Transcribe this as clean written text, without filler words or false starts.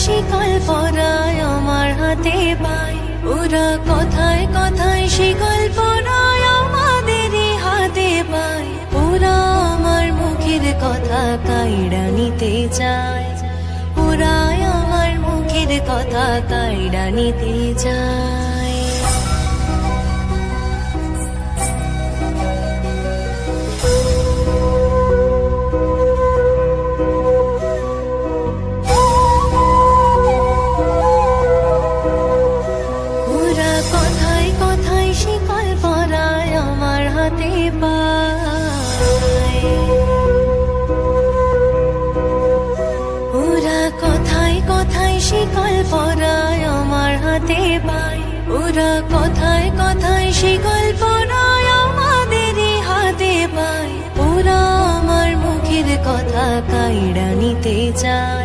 শিকল পরায় আমার হাতে পায়, ওরা কথায় কথায় শিকল পরায় আমাদেরই হাতে পায়। ওরা আমার মুখের কথা কাইড়া নিতে চায়, ওরা আমার মুখের কথা কাইড়া নিতে চায়। শিকল পরায় আমার হাতে পায়, ওরা কথায় কথায় শিকল পরায় আমার হাতে পায়, ওরা কথায় কথায় শিকল পরায় আমাদেরই হাতে পায়। ওরা আমার মুখের কথা কাইড়া নিতে চায়।